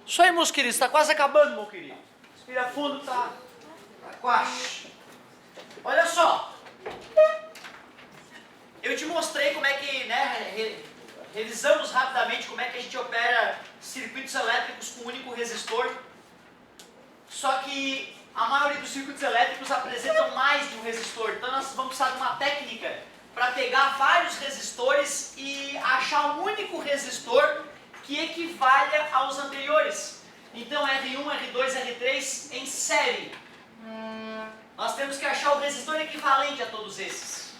Isso aí, meus queridos, está quase acabando, meu querido. Respira fundo, tá quase. Olha só. Eu te mostrei como é que, né, revisamos rapidamente como é que a gente opera circuitos elétricos com um único resistor. Só que a maioria dos circuitos elétricos apresentam mais de um resistor. Então nós vamos precisar de uma técnica para pegar vários resistores e achar um único resistor que equivalha aos anteriores. Então R1, R2, R3 em série. Nós temos que achar o resistor equivalente a todos esses.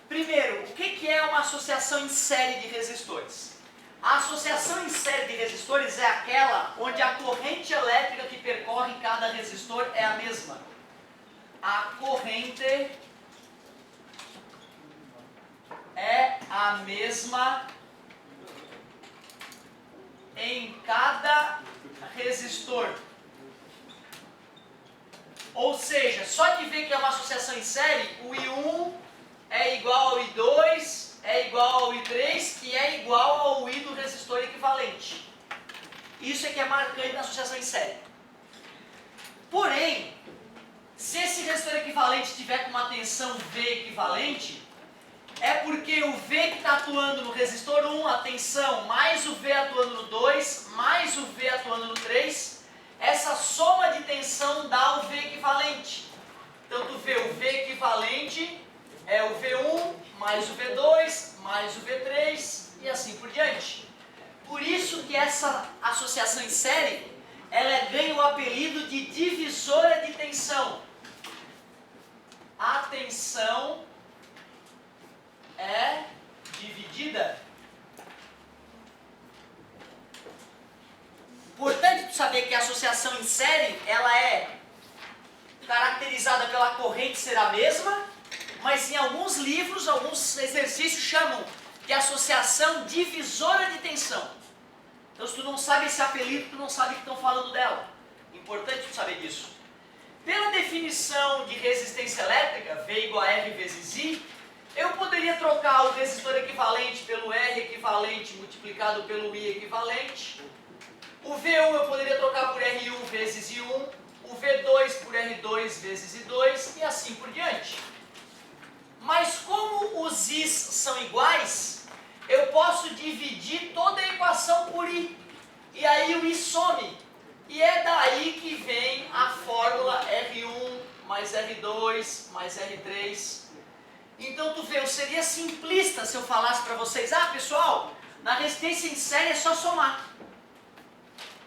Primeiro, o que é uma associação em série de resistores? A associação em série de resistores é aquela onde a corrente elétrica que percorre cada resistor é a mesma. A corrente é a mesma em cada resistor. Ou seja, só de ver que é uma associação em série, o I1 é igual ao I2, é igual ao I3 e é igual ao I do resistor equivalente. Isso é que é marcante na associação em série. Porém, se esse resistor equivalente tiver com uma tensão V equivalente, é porque o V que está atuando no resistor 1, a tensão, mais o V atuando no 2, mais o V atuando no 3, essa soma de tensão dá o V equivalente. Então tu vê o V equivalente é o V1 mais o V2 mais o V3 e assim por diante. Por isso que essa associação em série ela ganha o apelido de divisora de tensão. A tensão é dividida. Importante tu saber que a associação em série ela é caracterizada pela corrente ser a mesma, mas em alguns livros, alguns exercícios chamam de associação divisora de tensão. Então se tu não sabe esse apelido, tu não sabe que estão falando dela. Importante tu saber disso. Pela definição de resistência elétrica, V igual a R vezes I, eu poderia trocar o resistor equivalente pelo R equivalente multiplicado pelo I equivalente. O V1 eu poderia trocar por R1 vezes I1, o V2 por R2 vezes I2 e assim por diante. Mas como os I's são iguais, eu posso dividir toda a equação por I. E aí o I some. E é daí que vem a fórmula R1 mais R2 mais R3. Então tu vê, eu seria simplista se eu falasse para vocês, pessoal, na resistência em série é só somar.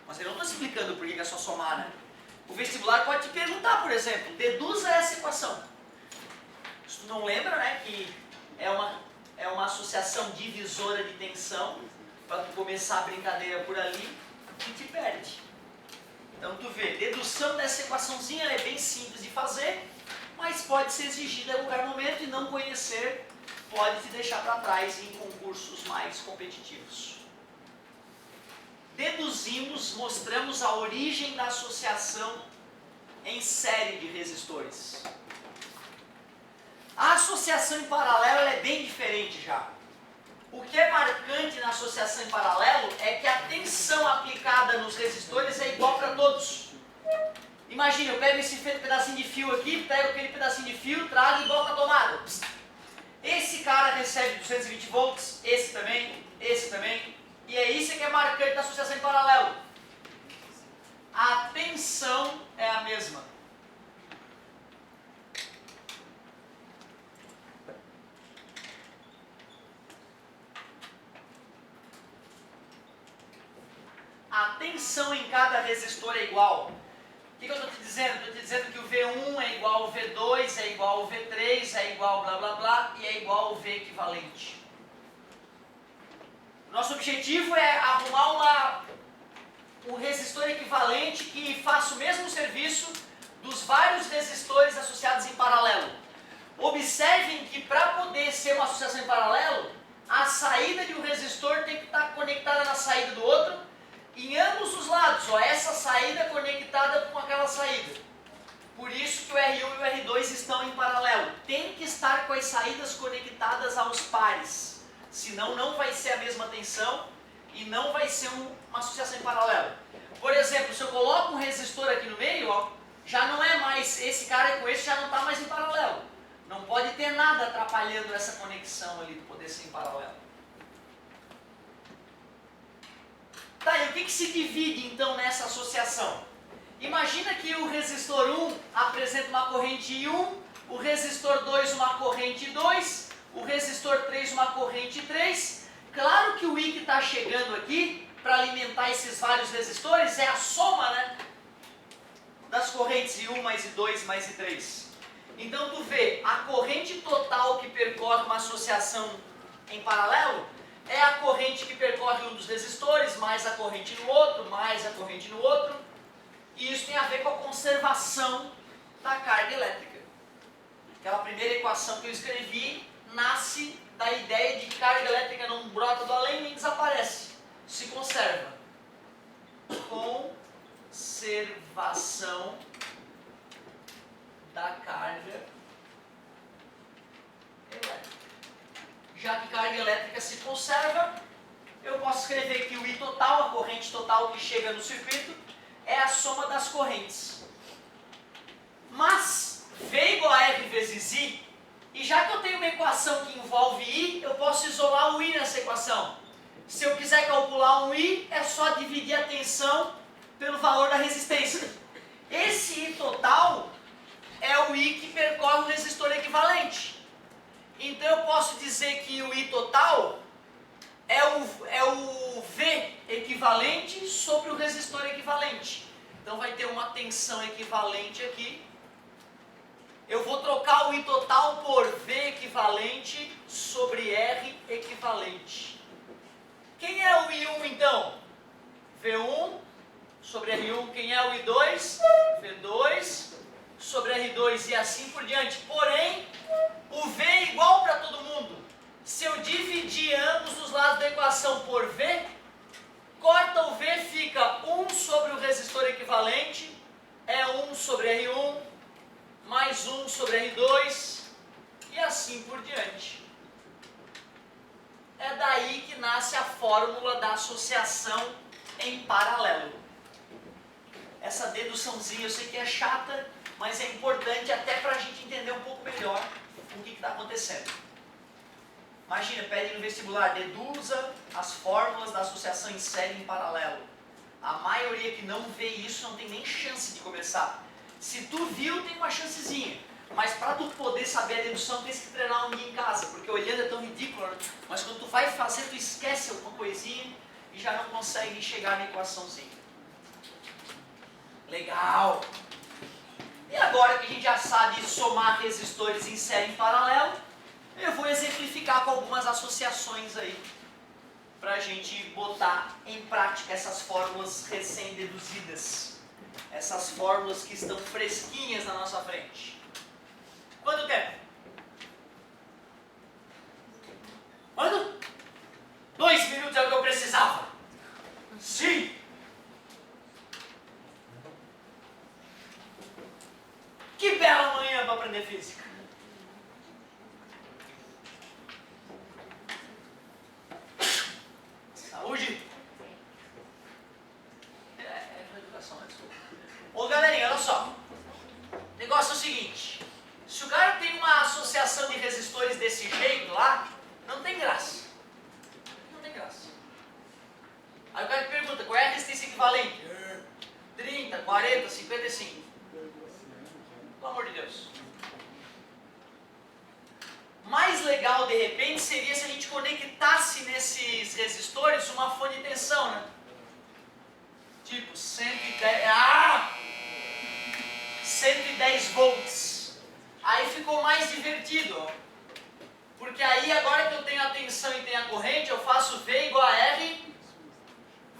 Mas eu não estou explicando por que é só somar, né? O vestibular pode te perguntar, por exemplo, deduza essa equação. Se tu não lembra, né, que é uma associação divisora de tensão, para tu começar a brincadeira por ali, tu te perde. Então tu vê, dedução dessa equaçãozinha é bem simples de fazer, mas pode ser exigida em qualquer momento e não conhecer pode te deixar para trás em concursos mais competitivos. Deduzimos, mostramos a origem da associação em série de resistores. A associação em paralelo ela é bem diferente já. O que é marcante na associação em paralelo é que a tensão aplicada nos resistores é igual para todos. Imagina, eu pego esse pedacinho de fio aqui, pego aquele pedacinho de fio, trago e boto a tomada. Esse cara recebe 220 volts, esse também, e é isso que é marcante da associação em paralelo. A tensão é a mesma. A tensão em cada resistor é igual. O que eu estou te dizendo? Estou te dizendo que o V1 é igual ao V2, é igual ao V3, é igual blá blá blá e é igual ao V equivalente. Nosso objetivo é arrumar um resistor equivalente que faça o mesmo serviço dos vários resistores associados em paralelo. Observem que para poder ser uma associação em paralelo, a saída de um resistor tem que estar conectada na saída do outro, em ambos os lados, essa saída conectada com aquela saída. Por isso que o R1 e o R2 estão em paralelo. Tem que estar com as saídas conectadas aos pares. Senão não vai ser a mesma tensão e não vai ser uma associação em paralelo. Por exemplo, se eu coloco um resistor aqui no meio, ó, já não é mais, esse cara com esse já não está mais em paralelo. Não pode ter nada atrapalhando essa conexão ali de poder ser em paralelo. Tá, e o que se divide então nessa associação? Imagina que o resistor 1 apresenta uma corrente I1, o resistor 2 uma corrente 2, o resistor 3 uma corrente 3. Claro que o I que está chegando aqui para alimentar esses vários resistores é a soma, né, das correntes I1 mais I2 mais I3. Então tu vê, a corrente total que percorre uma associação em paralelo é a corrente que percorre um dos resistores, mais a corrente no outro, mais a corrente no outro. E isso tem a ver com a conservação da carga elétrica. Aquela primeira equação que eu escrevi nasce da ideia de que carga elétrica não brota do além nem desaparece, se conserva. Conservação da carga elétrica. Já que carga elétrica se conserva, eu posso escrever que o I total, a corrente total que chega no circuito, é a soma das correntes. Mas V igual a R vezes I, e já que eu tenho uma equação que envolve I, eu posso isolar o I nessa equação. Se eu quiser calcular um I, é só dividir a tensão pelo valor da resistência. Esse I total é o I que percorre o resistor equivalente. Então eu posso dizer que o I total é o V equivalente sobre o resistor equivalente. Então vai ter uma tensão equivalente aqui. Eu vou trocar o I total por V equivalente sobre R equivalente. Quem é o I1 então? V1 sobre R1. Quem é o I2? V2 sobre R2 e assim por diante. Porém, o V é igual para todo mundo. Se eu dividir ambos os lados da equação por V, corta o V, fica 1 sobre o resistor equivalente, é 1 sobre R1, mais 1 sobre R2, e assim por diante. É daí que nasce a fórmula da associação em paralelo. Essa deduçãozinha eu sei que é chata, mas é importante até para a gente entender um pouco melhor o que está acontecendo. Imagina, pede no vestibular, deduza as fórmulas da associação em série em paralelo. A maioria que não vê isso não tem nem chance de começar. Se tu viu, tem uma chancezinha. Mas para tu poder saber a dedução, tem que treinar um dia em casa. Porque olhando é tão ridículo, mas quando tu vai fazer, tu esquece alguma coisinha e já não consegue chegar na equaçãozinha. Legal! E agora que a gente já sabe somar resistores em série em paralelo, eu vou exemplificar com algumas associações aí, para a gente botar em prática essas fórmulas recém-deduzidas. Essas fórmulas que estão fresquinhas na nossa frente. Quanto tempo? Quanto? 2 minutos é o que eu precisava. Sim! Que bela manhã para aprender física. Saúde. É educação, né? Ô galerinha, olha só. O negócio é o seguinte. Se o cara tem uma associação de resistores desse jeito lá, não tem graça. Não tem graça. Aí o cara pergunta, qual é a resistência equivalente? 30, 40, 55. Pelo amor de Deus. Mais legal, de repente, seria se a gente conectasse nesses resistores uma fonte de tensão, né? Tipo 110 volts. Aí ficou mais divertido, ó. Porque aí, agora que eu tenho a tensão e tenho a corrente, eu faço V igual a R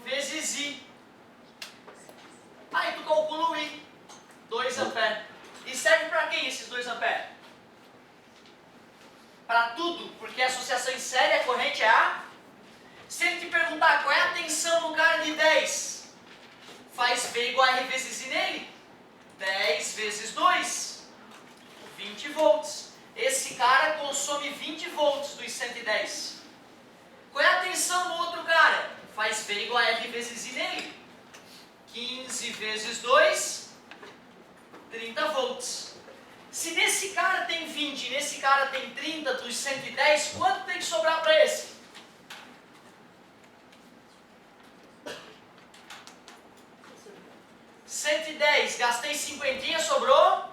vezes I. Aí tu calcula o I. 2 amperes. E serve para quem esses 2 amperes? Para tudo, porque a associação em série, a corrente é A. Se ele te perguntar qual é a tensão no cara de 10, faz V igual a R vezes I nele. 10 vezes 2, 20 volts. Esse cara consome 20 volts dos 110. Qual é a tensão do outro cara? faz V igual a R vezes I nele. 15 vezes 2, 30 volts. Se nesse cara tem 20 e nesse cara tem 30 dos 110, quanto tem que sobrar para esse? $110, gastei 50, sobrou.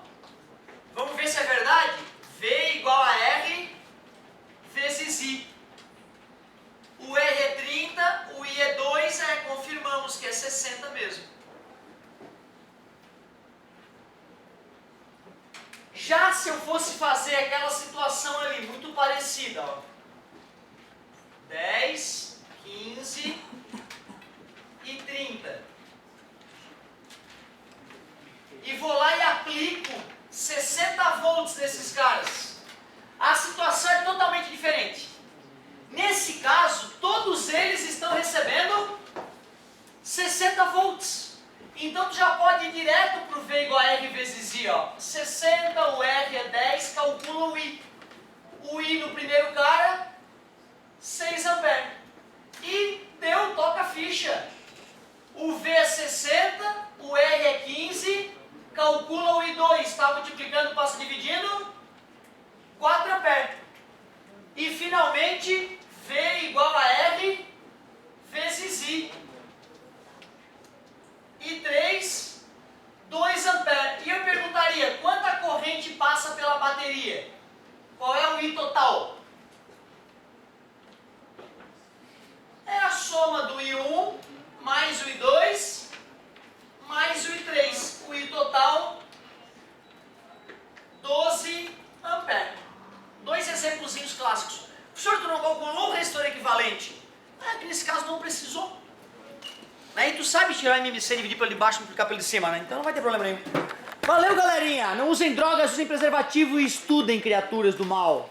Vamos ver se é verdade? V igual a R vezes I. O R é 30, o I é 2, confirmamos que é 60 mesmo. Já se eu fosse fazer aquela situação ali, muito parecida, ó. 10, 15 e 30. E vou lá e aplico 60 volts nesses caras. A situação é totalmente diferente. Nesse caso, todos eles estão recebendo 60 volts. Então tu já pode ir direto para o V igual a R vezes I, ó. 60, o R é 10, calcula o I. O I no primeiro cara, 6 amperes. E deu, toca a ficha. O V é 60, o R é 15, calcula o I2, está multiplicando, passa dividindo, 4 amperes. E finalmente, V igual a R vezes I. E 3, 2 amperes. E eu perguntaria, quanta corrente passa pela bateria? Qual é o I total? É a soma do I1 mais o I2 mais o I3. O I total, 12 amperes. Dois exemplozinhos clássicos. O senhor não calculou o resistor equivalente? Que nesse caso não precisou. Aí tu sabe tirar MMC, dividir pelo de baixo e multiplicar pelo de cima, né? Então não vai ter problema nenhum. Valeu, galerinha! Não usem drogas, usem preservativo e estudem, criaturas do mal.